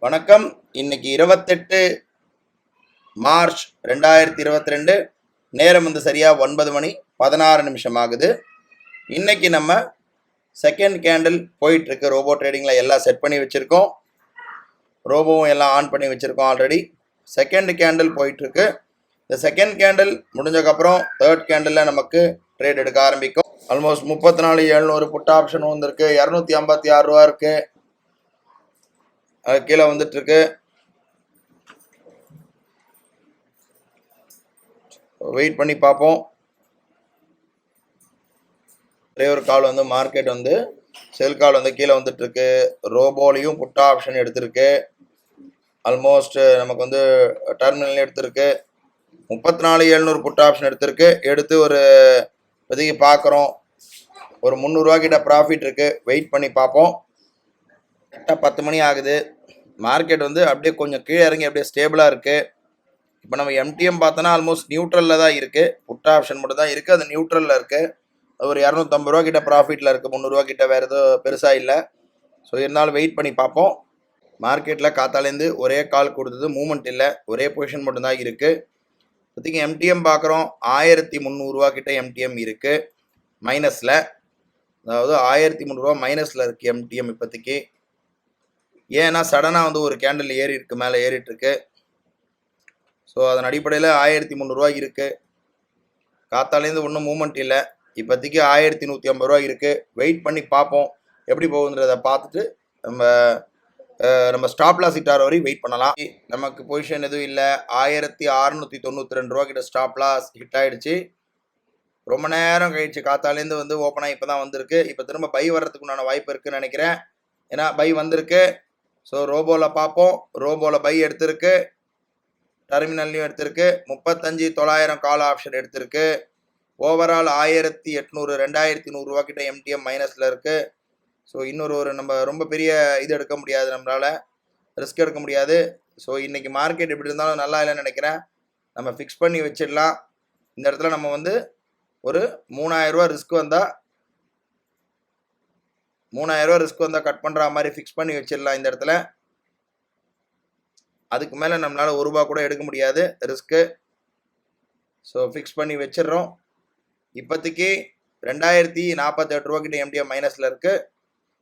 வணக்கம். இன்னைக்கு 28 மார்ச் 2022. நேரம் வந்து சரியா 9 மணி 16 நிமிஷம் ஆகுது. இன்னைக்கு நம்ம செகண்ட் கேண்டில் போயிட்டு இருக்கு. ரோபோ ட்ரேடிங்ல எல்லாம் செட் பண்ணி வச்சிருக்கோம். ரோபோவும் எல்லாம் ஆன் பண்ணி வச்சிருக்கோம் ஆல்ரெடி. செகண்ட் கேண்டில் போயிட்டு இருக்கு. இந்த செகண்ட் கேண்டில் முடிஞ்சக்கப்புறம் தேர்ட் கேண்டில் நமக்கு ட்ரேட் எடுக்க ஆரம்பிக்கும். ஆல்மோஸ்ட் 34,700 புட் ஆப்ஷன் வந்திருக்கு. 256 ரூபா இருக்கு. அது கீழே வந்துட்டு இருக்கு. வெயிட் பண்ணி பார்ப்போம். ஒரே ஒரு கால் வந்து மார்க்கெட் வந்து செல் கால் வந்து கீழே வந்துட்டு இருக்கு. ரோபோலையும் புட் ஆப்ஷன் எடுத்திருக்கு. ஆல்மோஸ்ட் நமக்கு வந்து டெர்மினல் எடுத்திருக்கு. 34,700 புட் ஆப்ஷன் எடுத்திருக்கு. எடுத்து ஒரு இப்போதைக்கு பார்க்குறோம். ஒரு 300 ரூபா கிட்ட ப்ராஃபிட் இருக்கு. வெயிட் பண்ணி பார்ப்போம். கரெக்டாக 10 மணி ஆகுது. மார்க்கெட் வந்து அப்படியே கொஞ்சம் கீழே இறங்கி அப்படியே ஸ்டேபிளாக இருக்குது. இப்போ நம்ம எம்டிஎம் பார்த்தோன்னா ஆல்மோஸ்ட் நியூட்ரலில் தான் இருக்குது. புட் ஆப்ஷன் மட்டும் தான் இருக்குது. அது நியூட்ரலில் இருக்குது. அது ஒரு 250 ரூபா கிட்ட ப்ராஃபிட்டில் இருக்குது. 300 ரூபா கிட்ட வேறு எதுவும் பெருசாக இல்லை. ஸோ இருந்தாலும் வெயிட் பண்ணி பார்ப்போம். மார்க்கெட்டில் காத்தாலேருந்து ஒரே கால் கொடுத்தது, மூவ்மெண்ட் இல்லை. ஒரே பொசிஷன் மட்டும்தான் இருக்குது. இப்போதைக்கு எம்டிஎம் பார்க்குறோம். 1300 ரூபா கிட்ட எம்டிஎம் இருக்குது மைனஸில். அதாவது 1300 ரூபா மைனஸில் இருக்குது எம்டிஎம் இப்போதைக்கு. ஏன்னா சடனாக வந்து ஒரு கேண்டில் ஏறி இருக்கு, மேலே ஏறிட்டு இருக்கு. ஸோ அதன் அடிப்படையில் 1300 ரூபா இருக்குது. காத்தாலேருந்து ஒன்றும் மூவ்மெண்ட் இல்லை. இப்போதைக்கு 1150 ரூபா இருக்குது. வெயிட் பண்ணி பார்ப்போம் எப்படி போகுதுன்றதை பார்த்துட்டு நம்ம ஸ்டாப் லாஸ் ஹிட் ஆகிற வரையும் வெயிட் பண்ணலாம். நமக்கு பொசிஷன் எதுவும் இல்லை. 1692 ரூபா கிட்ட ஸ்டாப் லாஸ் ஹிட் ஆகிடுச்சு. ரொம்ப நேரம் கழிச்சு காத்தாலேருந்து வந்து ஓப்பனாக இப்போ தான் வந்திருக்கு. இப்போ திரும்ப பை வர்றதுக்கு உண்டான வாய்ப்பு இருக்குதுன்னு நினைக்கிறேன். ஏன்னா பை வந்திருக்கு. ஸோ ரோபோவில் பார்ப்போம். ரோபோவில் பை எடுத்திருக்கு, டெர்மினல்லையும் எடுத்திருக்கு. 35,900 கால் ஆப்ஷன் எடுத்திருக்கு. ஓவரால் 1800 2100 ரூபா கிட்ட எம்டிஎம் மைனஸில் இருக்குது. ஸோ இன்னொரு நம்ம ரொம்ப பெரிய இது எடுக்க முடியாது, நம்மளால் ரிஸ்க் எடுக்க முடியாது. ஸோ இன்றைக்கி மார்க்கெட் எப்படி இருந்தாலும் நல்லா இல்லைன்னு நினைக்கிறேன். நம்ம ஃபிக்ஸ் பண்ணி வச்சிடலாம். இந்த இடத்துல நம்ம வந்து ஒரு 3000 ரூபா ரிஸ்க் வந்தால் கட் பண்ணுற மாதிரி ஃபிக்ஸ் பண்ணி வச்சிடலாம் இந்த இடத்துல. அதுக்கு மேலே நம்மளால் ₹1 கூட எடுக்க முடியாது ரிஸ்க்கு. ஸோ ஃபிக்ஸ் பண்ணி வச்சிடுறோம். இப்போதைக்கு 2048 ரூபா கிட்ட எம்டிஎம் மைனஸில் இருக்குது.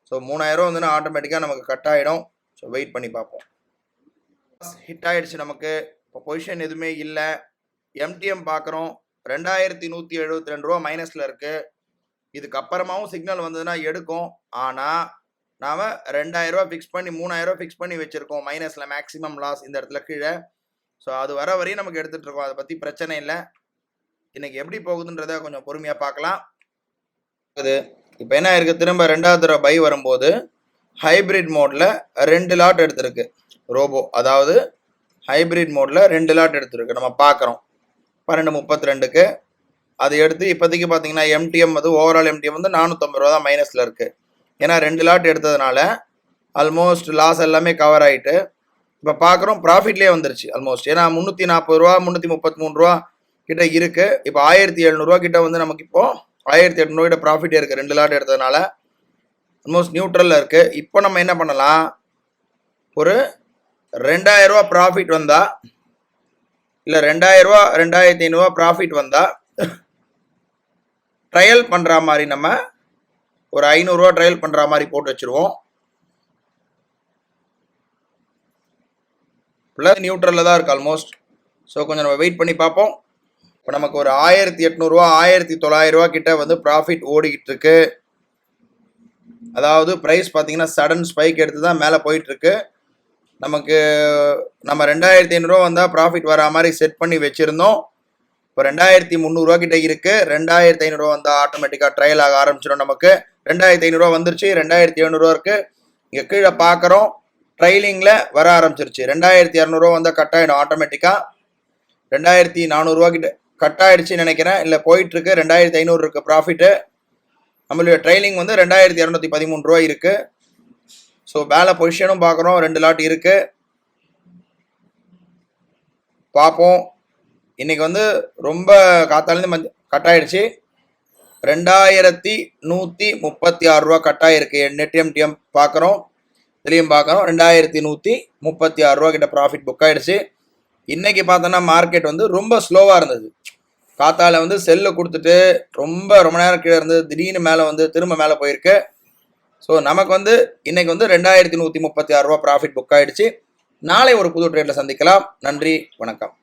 ஸோ 3000 ரூபா வந்து ஆட்டோமேட்டிக்காக நமக்கு கட் ஆகிடும். ஸோ வெயிட் பண்ணி பார்ப்போம். ஹிட் ஆகிடுச்சு நமக்கு. இப்போ பொசிஷன் எதுவுமே இல்லை. எம்டிஎம் பார்க்குறோம். 2172 ரூபா மைனஸில் இருக்குது. இதுக்கப்புறமாவும் சிக்னல் வந்ததுன்னா எடுக்கும். ஆனால் நாம் 2000 ரூபா ஃபிக்ஸ் பண்ணி 3000 ரூபா ஃபிக்ஸ் பண்ணி வச்சுருக்கோம் மைனஸில். மேக்ஸிமம் லாஸ் இந்த இடத்துல கீழே. ஸோ அது வர வரையும் நமக்கு எடுத்துகிட்டு இருக்கோம். அதை பற்றி பிரச்சனை இல்லை. இன்றைக்கி எப்படி போகுதுன்றதை கொஞ்சம் பொறுமையாக பார்க்கலாம். இது இப்போ என்ன இருக்குது, திரும்ப 2வது தடவை பை வரும்போது ஹைப்ரிட் மோடில் 2 லாட் எடுத்திருக்கு ரோபோ. அதாவது ஹைப்ரிட் மோடில் 2 லாட் எடுத்திருக்கு. நம்ம பார்க்குறோம் 12:32க்கு. அது எடுத்து இப்போதைக்கு பார்த்தீங்கன்னா எம்டிஎம் வந்து ஓவரால் எம்டிஎம் வந்து 450 ரூபா தான் மைனஸில் இருக்குது. ஏன்னா 2 லாட் எடுத்ததுனால ஆல்மோஸ்ட் லாஸ் எல்லாமே கவர் ஆகிட்டு இப்போ பார்க்குறோம் ப்ராஃபிட்லேயே வந்துருச்சு ஆல்மோஸ்ட். ஏன்னா 340 ரூபா 333 ரூபா கிட்ட இருக்குது. இப்போ 1700 ரூபா கிட்ட வந்து நமக்கு இப்போது 1800 கிட்ட ப்ராஃபிட்டே இருக்குது 2 லாட் எடுத்ததுனால. ஆல்மோஸ்ட் நியூட்ரலில் இருக்குது. இப்போ நம்ம என்ன பண்ணலாம், ஒரு 2000 ரூபா ப்ராஃபிட் வந்தால், இல்லை 2000 ரூபா 2500 ரூபா ப்ராஃபிட் வந்தால் ட்ரையல் பண்ணுற மாதிரி நம்ம ஒரு 500 ரூபா ட்ரையல் பண்ணுற மாதிரி போட்டு வச்சுருவோம். ப்ளஸ் நியூட்ரலில் தான் இருக்குது ஆல்மோஸ்ட். ஸோ கொஞ்சம் நம்ம வெயிட் பண்ணி பார்ப்போம். இப்போ நமக்கு ஒரு 1800 ரூபா 1900 ரூபா கிட்ட வந்து ப்ராஃபிட் ஓடிக்கிட்டு இருக்கு. அதாவது ப்ரைஸ் பார்த்தீங்கன்னா சடன் ஸ்பைக் எடுத்து தான் மேலே போயிட்டுருக்கு. நம்ம 2500 ரூபா வந்தால் ப்ராஃபிட் வர மாதிரி செட் பண்ணி வச்சுருந்தோம். இப்போ 2300 ரூபா கிட்ட இருக்குது. 2500 ரூபா வந்தால் ஆட்டோமேட்டிக்காக ட்ரையல் ஆக ஆரம்பிச்சிடும். நமக்கு 2500 ரூபா வந்துருச்சு. 2700 ரூபா இருக்குது. இங்கே கீழே பார்க்குறோம் ட்ரைலிங்கில் வர ஆரம்பிச்சிருச்சு. 2200 ரூபா வந்தால் கட் ஆகிடும் ஆட்டோமேட்டிக்காக. 2400 ரூபா கிட்ட கட் ஆகிடுச்சின்னு நினைக்கிறேன். இல்லை போயிட்டுருக்கு. 2500 இருக்குது ப்ராஃபிட்டு. நம்மளுடைய ட்ரைலிங் வந்து 2213 ரூபா இருக்குது. ஸோ மேலே பொசிஷனும் பார்க்குறோம். 2 லாட் இருக்குது. பார்ப்போம். இன்றைக்கி வந்து ரொம்ப காத்தாலேருந்து கட் ஆகிடுச்சு. 2136 ரூபா கட் ஆகிருக்கு நெட் எம்டிஎம் பார்க்குறோம். இதுலேயும் பார்க்குறோம் 2136 ரூபா கிட்ட ப்ராஃபிட் புக் ஆகிடுச்சு. இன்றைக்கி பார்த்தோன்னா மார்க்கெட் வந்து ரொம்ப ஸ்லோவாக இருந்தது. காத்தால வந்து செல்லு கொடுத்துட்டு ரொம்ப நேரம் கீழே இருந்து திடீர்னு மேலே வந்து திரும்ப மேலே போயிருக்கு. ஸோ நமக்கு வந்து இன்னைக்கு வந்து 2136 ரூபா ப்ராஃபிட் புக் ஆகிடுச்சு. நாளை ஒரு புது ட்ரேடில் சந்திக்கலாம். நன்றி, வணக்கம்.